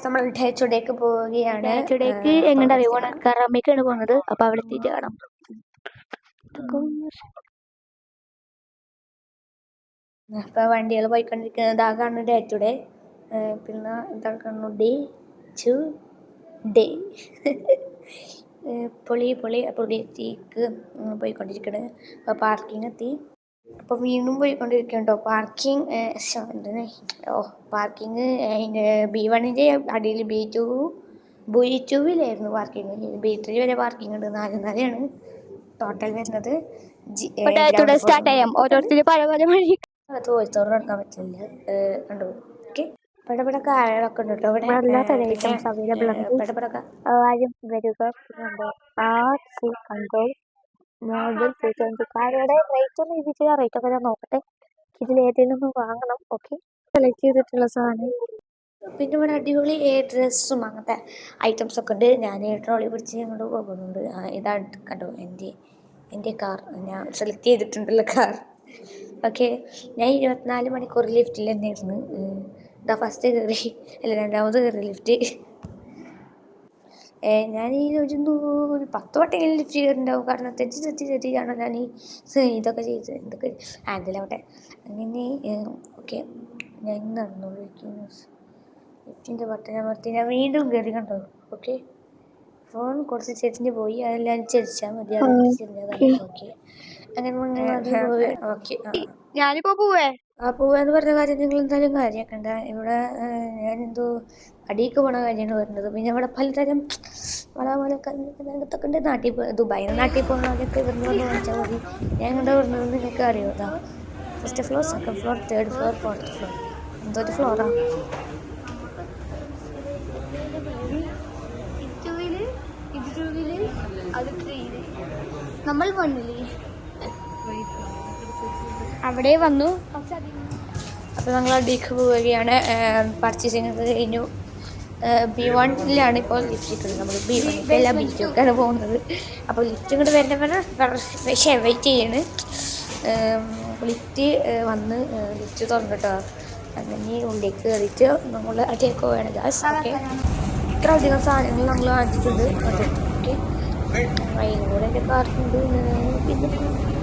നമ്മൾ ഡേച്ചോടേക്ക് പോവുകയാണ്. ഡേച്ചോടേക്ക് എങ്ങനെ അറിയുമോ കറാമയ്ക്കാണ് പോകുന്നത്. അപ്പോൾ അവിടെ എത്തിയിട്ട് കാണാം. അപ്പോൾ വണ്ടികൾ പോയിക്കൊണ്ടിരിക്കുന്നത് അതാണ് ഡേച്ചോടെ. പിന്നെ ഇതാക്കുന്നു ഡേ പൊളി അപ്പോൾ എത്തിക്ക് പോയിക്കൊണ്ടിരിക്കുന്നത്. അപ്പോൾ പാർക്കിംഗ് എത്തി. അപ്പോൾ വീണ്ടും പോയിക്കൊണ്ടിരിക്കുന്നുണ്ടോ പാർക്കിംഗ്. പാർക്കിംഗ് അതിൻ്റെ B1-ൻ്റെ അടിയിൽ B2-വിലായിരുന്നു പാർക്കിംഗ്. B3 വരെ പാർക്കിംഗ് ഉണ്ട്. 4 നിലയാണ് ടോട്ടൽ വരുന്നത്. സ്റ്റാർട്ട് ചെയ്യാം. ഓരോരുത്തർ പല വഴി തോറ്റോറ് നടക്കാൻ പറ്റില്ല. കണ്ടു. ഓക്കെ, ഇവിടെ കാറുകളൊക്കെ ഉണ്ട് കേട്ടോ. ഇവിടെ ഐറ്റംസ് അവൈലബിൾ ആണ്. ആരും വരിക. കാരുടെ റേറ്റ് ഒന്ന് എഴുതിച്ച് റേറ്റ് ഒക്കെ ഞാൻ നോക്കട്ടെ. ഇതിലേതെങ്കിലും ഒന്ന് വാങ്ങണം. ഓക്കെ, സെലക്ട് ചെയ്തിട്ടുള്ള സാധനം. പിന്നെ ഇവിടെ അടിപൊളി ഡ്രസ്സും അങ്ങനത്തെ ഐറ്റംസ് ഒക്കെ ഉണ്ട്. ഞാൻ ട്രോളി പിടിച്ച് അങ്ങോട്ട് പോകുന്നുണ്ട്. ഇതാണ് കണ്ടോ എൻ്റെ കാർ. ഞാൻ സെലക്ട് ചെയ്തിട്ടുണ്ടല്ലോ കാർ. ഓക്കെ, ഞാൻ 24 മണിക്കൂർ ലിഫ്റ്റിൽ തന്നെയായിരുന്നു. ഇതാ ഫസ്റ്റ് കയറി, അല്ല രണ്ടാമത് കയറി ലിഫ്റ്റ്. ഞാൻ ഈ ഒരു 10 വട്ടമെങ്കിലും ലിഫ്റ്റ് കയറിയിട്ടുണ്ടാവും. കാരണം തെറ്റിയാണ് ഞാൻ ഇതൊക്കെ ചെയ്തത്. എന്തൊക്കെ ഹാൻഡിലാവട്ടെ അങ്ങനെ. ഓക്കെ, ഞാൻ നടന്നുകൊണ്ടിരിക്കുന്നു. ലിഫ്റ്റിൻ്റെ ബട്ടൺ അമർത്തി ഞാൻ വീണ്ടും കയറി. കണ്ടോ. ഓക്കെ, ഫോൺ കുറച്ച് ചെരിഞ്ഞ് പോയി. അതെല്ലാം ചരിച്ചാൽ മതി. ഓക്കെ, അങ്ങനെ ഓക്കെ. ഞാനിപ്പോ പോവാന്ന് പറഞ്ഞ കാര്യം നിങ്ങൾ എന്തായാലും കാര്യമാക്കണ്ട. ഇവിടെ ഞാനെന്തോ അടിയിലേക്ക് പോണ കാര്യമാണ് പറഞ്ഞത്. പിന്നെ ഇവിടെ പലതരം വളമൊക്കെ ഉണ്ട്. ദുബായിന്ന് നാട്ടിൽ പോകുന്നവരൊക്കെ ഇവിടുന്ന് വന്ന് വാങ്ങിച്ചാൽ മതി. ഞാൻ ഇങ്ങോട്ട് പറഞ്ഞത് നിങ്ങൾക്ക് അറിയാം. First floor, second floor, third floor, fourth floor. എന്തൊരു ഫ്ലോറാണ്. നമ്മൾ വന്നില്ലേ, അവിടെ വന്നു. അപ്പോൾ ഞങ്ങൾ അടിയിലേക്ക് പോവുകയാണ്. പർച്ചേസിങ് കഴിഞ്ഞു. B1-ലാണ് ഇപ്പോൾ ലിഫ്റ്റ് കിട്ടുന്നത്. നമ്മൾ B1-ക്കല്ല B2-ക്കാണ് പോകുന്നത്. അപ്പോൾ ലിഫ്റ്റ് ഇങ്ങോട്ട് വരുന്നവരെ വെയിറ്റ് ചെയ്യാണ്. ലിഫ്റ്റ് വന്ന് ലിഫ്റ്റ് തുറന്നിട്ടോ. അങ്ങനെ ഉള്ളിലേക്ക് കയറിയിട്ട് നമ്മൾ അടിയിലേക്ക് പോവുകയാണ് ഗായ്സ്. ഓക്കെ, ഇത്ര അധികം സാധനങ്ങൾ നമ്മൾ വാങ്ങിച്ചിട്ടുണ്ട്. ഓക്കെ, വൈകുന്നേരം കാർക്കുണ്ട്. പിന്നെ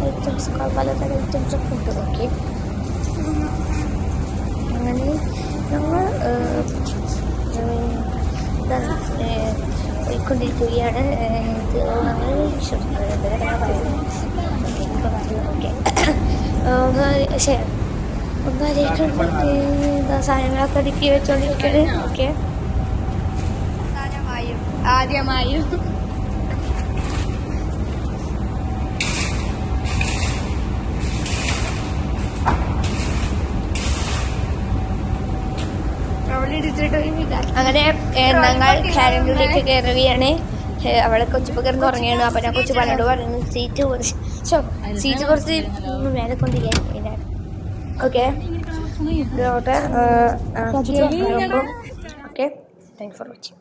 ഐറ്റംസ് പലതരം ഐറ്റംസൊക്കെ ഉണ്ട്. ഓക്കെ, അങ്ങനെ ഞങ്ങൾ പോയിക്കൊണ്ടിരിക്കുകയാണ്. സാധനങ്ങളൊക്കെ അടുക്കി വെച്ചോണ്ടിരിക്കുകയാണ്. ഓക്കെ, ആദ്യമായും അങ്ങനെ ഞങ്ങൾ ക്യാരൻറ്റിലേക്ക് കയറുകയാണ്. അവളെ കൊച്ചിപ്പോൾ കിടന്ന് ഉറങ്ങിയാണ്. അപ്പം ഞാൻ കൊച്ചു പലരോട് പറയുന്നു സീറ്റ് കുറച്ച് മേലെ കൊണ്ടിരിക്കാൻ. Okay, okay, thank you for watching.